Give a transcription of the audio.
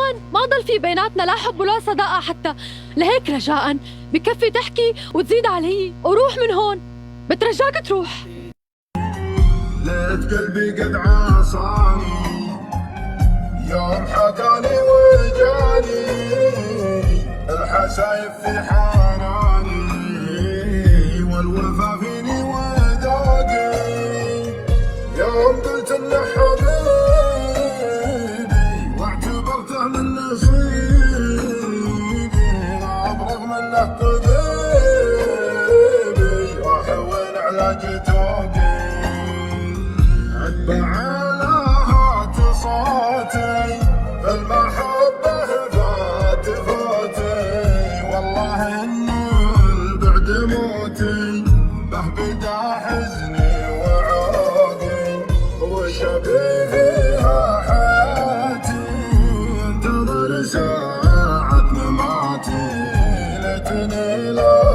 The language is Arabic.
جان ما ضل في بيناتنا لا حب ولا صداقة حتى، لهيك رجاء بكفي تحكي وتزيد علي وروح من هون، بترجاك تروح. ليت قلبي قد عصاني يوم حكاني وجاني الحسايب في حناني والوفا فيني وداقي يوم قلت انه حبيبي واعتبرته من نصيبي ابرغ منه طبيبي واحول علاج توقي اتبع لهات صوتي المحبة فات فوتي والله ان البعد موتي به بدا حزني وعوقي وشبي فيها حياتي انتظر ساعة مماتي ليتني لا